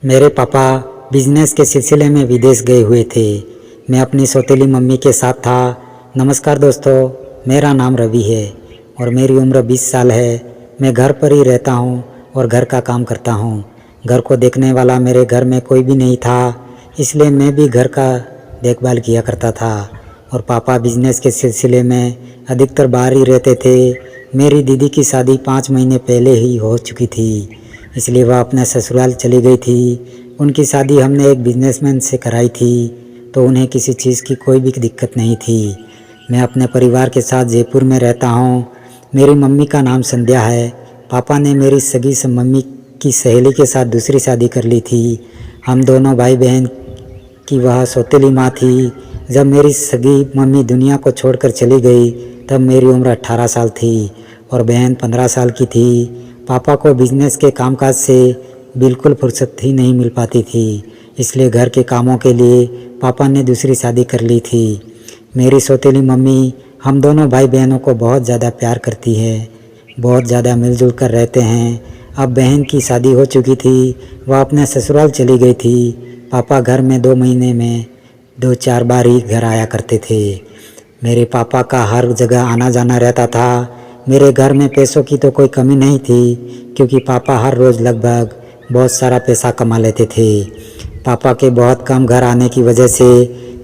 मेरे पापा बिजनेस के सिलसिले में विदेश गए हुए थे। मैं अपनी सौतेली मम्मी के साथ था। नमस्कार दोस्तों, मेरा नाम रवि है और मेरी उम्र 20 साल है। मैं घर पर ही रहता हूँ और घर का काम करता हूँ। घर को देखने वाला मेरे घर में कोई भी नहीं था, इसलिए मैं भी घर का देखभाल किया करता था। और पापा बिजनेस के सिलसिले में अधिकतर बाहर ही रहते थे। मेरी दीदी की शादी 5 महीने पहले ही हो चुकी थी, इसलिए वह अपने ससुराल चली गई थी। उनकी शादी हमने एक बिजनेसमैन से कराई थी, तो उन्हें किसी चीज़ की कोई भी दिक्कत नहीं थी। मैं अपने परिवार के साथ जयपुर में रहता हूँ। मेरी मम्मी का नाम संध्या है। पापा ने मेरी सगी मम्मी की सहेली के साथ दूसरी शादी कर ली थी। हम दोनों भाई बहन की वह सौतेली माँ थी। जब मेरी सगी मम्मी दुनिया को छोड़कर चली गई, तब मेरी उम्र 18 साल थी और बहन 15 साल की थी। पापा को बिजनेस के कामकाज से बिल्कुल फुर्सत ही नहीं मिल पाती थी, इसलिए घर के कामों के लिए पापा ने दूसरी शादी कर ली थी। मेरी सौतेली मम्मी हम दोनों भाई बहनों को बहुत ज़्यादा प्यार करती है, बहुत ज़्यादा मिलजुल कर रहते हैं। अब बहन की शादी हो चुकी थी, वह अपने ससुराल चली गई थी। पापा घर में 2 महीने में 2-4 बार ही घर आया करते थे। मेरे पापा का हर जगह आना जाना रहता था। मेरे घर में पैसों की तो कोई कमी नहीं थी, क्योंकि पापा हर रोज़ लगभग बहुत सारा पैसा कमा लेते थे। पापा के बहुत कम घर आने की वजह से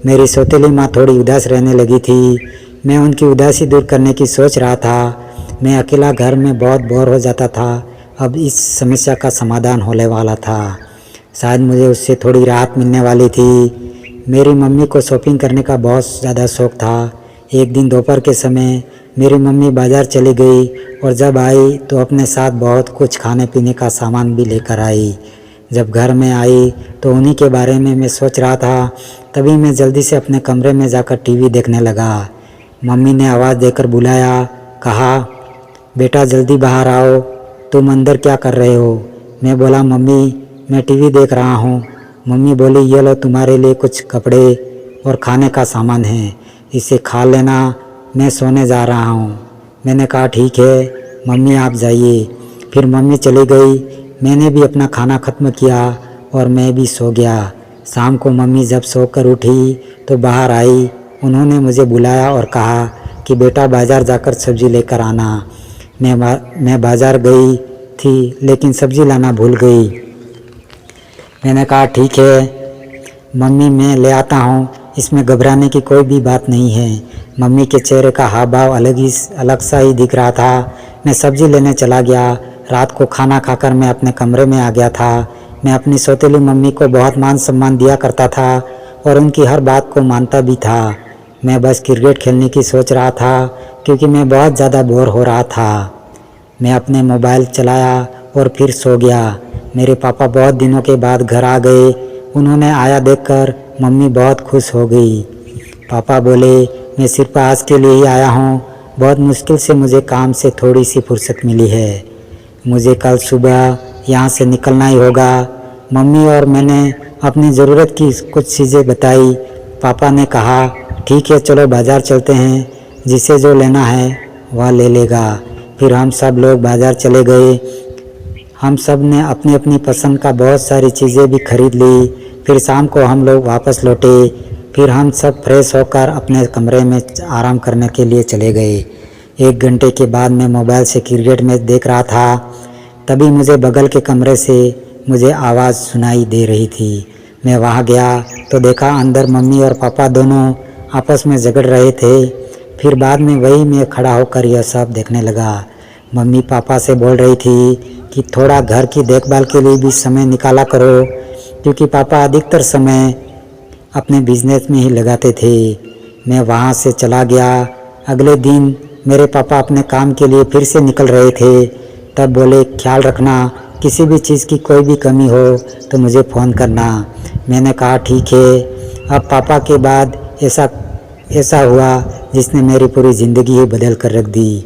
मेरी सौतेली माँ थोड़ी उदास रहने लगी थी। मैं उनकी उदासी दूर करने की सोच रहा था। मैं अकेला घर में बहुत बोर हो जाता था। अब इस समस्या का समाधान होने वाला था। शायद मुझे उससे थोड़ी राहत मिलने वाली थी। मेरी मम्मी को शॉपिंग करने का बहुत ज़्यादा शौक़ था। एक दिन दोपहर के समय मेरी मम्मी बाज़ार चली गई और जब आई तो अपने साथ बहुत कुछ खाने पीने का सामान भी लेकर आई। जब घर में आई तो उन्हीं के बारे में मैं सोच रहा था। तभी मैं जल्दी से अपने कमरे में जाकर टीवी देखने लगा। मम्मी ने आवाज़ देकर बुलाया, कहा, बेटा जल्दी बाहर आओ, तुम अंदर क्या कर रहे हो? मैं बोला, मम्मी मैं टीवी देख रहा हूँ। मम्मी बोली, ये लो तुम्हारे लिए कुछ कपड़े और खाने का सामान है, इसे खा लेना, मैं सोने जा रहा हूँ। मैंने कहा ठीक है मम्मी आप जाइए। फिर मम्मी चली गई। मैंने भी अपना खाना ख़त्म किया और मैं भी सो गया। शाम को मम्मी जब सोकर उठी तो बाहर आई। उन्होंने मुझे बुलाया और कहा कि बेटा बाज़ार जाकर सब्ज़ी लेकर आना। मैं बाज़ार गई थी लेकिन सब्ज़ी लाना भूल गई। मैंने कहा ठीक है मम्मी मैं ले आता हूँ, इसमें घबराने की कोई भी बात नहीं है। मम्मी के चेहरे का हाव भाव अलग सा ही दिख रहा था। मैं सब्ज़ी लेने चला गया। रात को खाना खाकर मैं अपने कमरे में आ गया था। मैं अपनी सौतेली मम्मी को बहुत मान सम्मान दिया करता था और उनकी हर बात को मानता भी था। मैं बस क्रिकेट खेलने की सोच रहा था, क्योंकि मैं बहुत ज़्यादा बोर हो रहा था। मैं अपने मोबाइल चलाया और फिर सो गया। मेरे पापा बहुत दिनों के बाद घर आ गए। उन्होंने आया देखकर मम्मी बहुत खुश हो गई। पापा बोले, मैं सिर्फ आज के लिए ही आया हूँ, बहुत मुश्किल से मुझे काम से थोड़ी सी फुर्सत मिली है। मुझे कल सुबह यहाँ से निकलना ही होगा। मम्मी और मैंने अपनी ज़रूरत की कुछ चीज़ें बताई। पापा ने कहा ठीक है चलो बाज़ार चलते हैं, जिसे जो लेना है वह ले लेगा। फिर हम सब लोग बाज़ार चले गए। हम सब ने अपनी अपनी पसंद का बहुत सारी चीज़ें भी खरीद ली। फिर शाम को हम लोग वापस लौटे। फिर हम सब फ्रेश होकर अपने कमरे में आराम करने के लिए चले गए। 1 घंटे के बाद मैं मोबाइल से क्रिकेट मैच देख रहा था। तभी मुझे बगल के कमरे से मुझे आवाज़ सुनाई दे रही थी। मैं वहाँ गया तो देखा अंदर मम्मी और पापा दोनों आपस में झगड़ रहे थे। फिर बाद में वही मैं खड़ा होकर यह सब देखने लगा। मम्मी पापा से बोल रही थी कि थोड़ा घर की देखभाल के लिए भी समय निकाला करो, क्योंकि पापा अधिकतर समय अपने बिजनेस में ही लगाते थे। मैं वहाँ से चला गया। अगले दिन मेरे पापा अपने काम के लिए फिर से निकल रहे थे। तब बोले, ख्याल रखना, किसी भी चीज़ की कोई भी कमी हो तो मुझे फ़ोन करना। मैंने कहा ठीक है। अब पापा के बाद ऐसा हुआ जिसने मेरी पूरी ज़िंदगी ही बदल कर रख दी,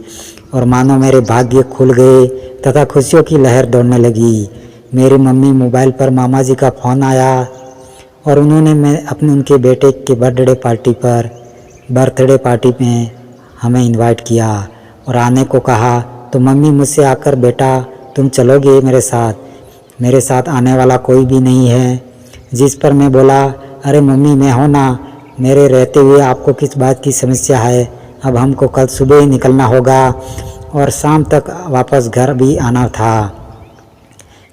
और मानो मेरे भाग्य खुल गए तथा खुशियों की लहर दौड़ने लगी। मेरी मम्मी मोबाइल पर मामा जी का फ़ोन आया और उन्होंने उनके बेटे के बर्थडे पार्टी में हमें इनवाइट किया और आने को कहा। तो मम्मी मुझसे आकर, बेटा तुम चलोगे मेरे साथ? मेरे साथ आने वाला कोई भी नहीं है। जिस पर मैं बोला, अरे मम्मी मैं हूँ ना, मेरे रहते हुए आपको किस बात की समस्या है। अब हमको कल सुबह ही निकलना होगा और शाम तक वापस घर भी आना था,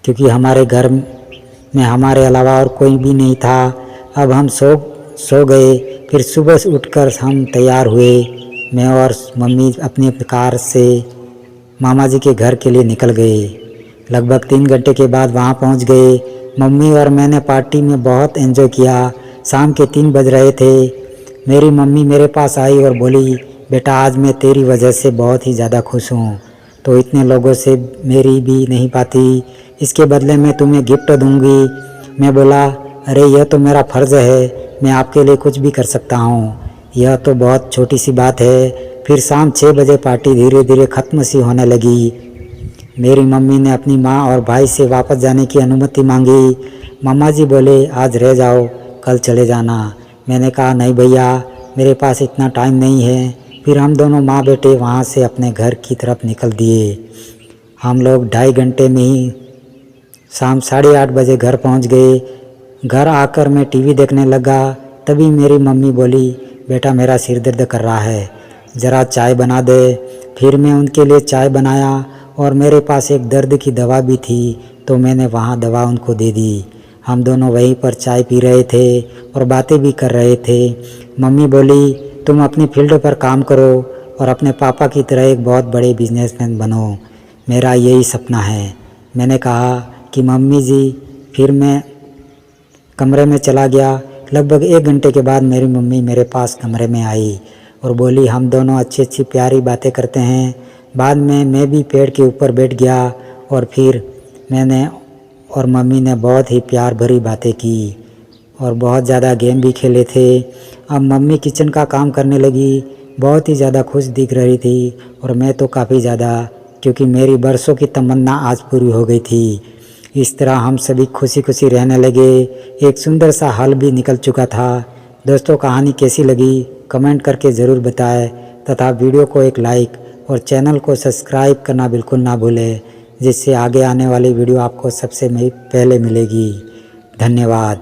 क्योंकि हमारे घर में हमारे अलावा और कोई भी नहीं था। अब हम सो गए। फिर सुबह उठकर हम तैयार हुए। मैं और मम्मी अपनी कार से मामा जी के घर के लिए निकल गए। लगभग 3 घंटे के बाद वहाँ पहुँच गए। मम्मी और मैंने पार्टी में बहुत एंजॉय किया। शाम के 3 बज रहे थे। मेरी मम्मी मेरे पास आई और बोली, बेटा आज मैं तेरी वजह से बहुत ही ज़्यादा खुश हूँ, तो इतने लोगों से मेरी भी नहीं पाती, इसके बदले में तुम्हें गिफ्ट दूंगी। मैं बोला, अरे यह तो मेरा फ़र्ज़ है, मैं आपके लिए कुछ भी कर सकता हूँ, यह तो बहुत छोटी सी बात है। फिर शाम 6 बजे पार्टी धीरे धीरे ख़त्म सी होने लगी। मेरी मम्मी ने अपनी माँ और भाई से वापस जाने की अनुमति मांगी। मामा जी बोले, आज रह जाओ, कल चले जाना। मैंने कहा, नहीं भैया, मेरे पास इतना टाइम नहीं है। फिर हम दोनों माँ बेटे वहाँ से अपने घर की तरफ निकल दिए। हम लोग 2.5 घंटे में ही शाम 8:30 बजे घर पहुँच गए। घर आकर मैं टीवी देखने लगा। तभी मेरी मम्मी बोली, बेटा मेरा सिर दर्द कर रहा है, ज़रा चाय बना दे। फिर मैं उनके लिए चाय बनाया और मेरे पास एक दर्द की दवा भी थी, तो मैंने वहाँ दवा उनको दे दी। हम दोनों वहीं पर चाय पी रहे थे और बातें भी कर रहे थे। मम्मी बोली, तुम अपनी फील्ड पर काम करो और अपने पापा की तरह एक बहुत बड़े बिजनेसमैन बनो, मेरा यही सपना है। मैंने कहा कि मम्मी जी। फिर मैं कमरे में चला गया। लगभग 1 घंटे के बाद मेरी मम्मी मेरे पास कमरे में आई और बोली, हम दोनों अच्छी अच्छी प्यारी बातें करते हैं। बाद में मैं भी पेड़ के ऊपर बैठ गया और फिर मैंने और मम्मी ने बहुत ही प्यार भरी बातें की और बहुत ज़्यादा गेम भी खेले थे। अब मम्मी किचन का काम करने लगी, बहुत ही ज़्यादा खुश दिख रही थी और मैं तो काफ़ी ज़्यादा, क्योंकि मेरी बरसों की तमन्ना आज पूरी हो गई थी। इस तरह हम सभी खुशी खुशी रहने लगे। एक सुंदर सा हल भी निकल चुका था। दोस्तों, कहानी कैसी लगी कमेंट करके ज़रूर बताएं तथा वीडियो को एक लाइक और चैनल को सब्सक्राइब करना बिल्कुल ना भूलें, जिससे आगे आने वाली वीडियो आपको सबसे पहले मिलेगी। धन्यवाद।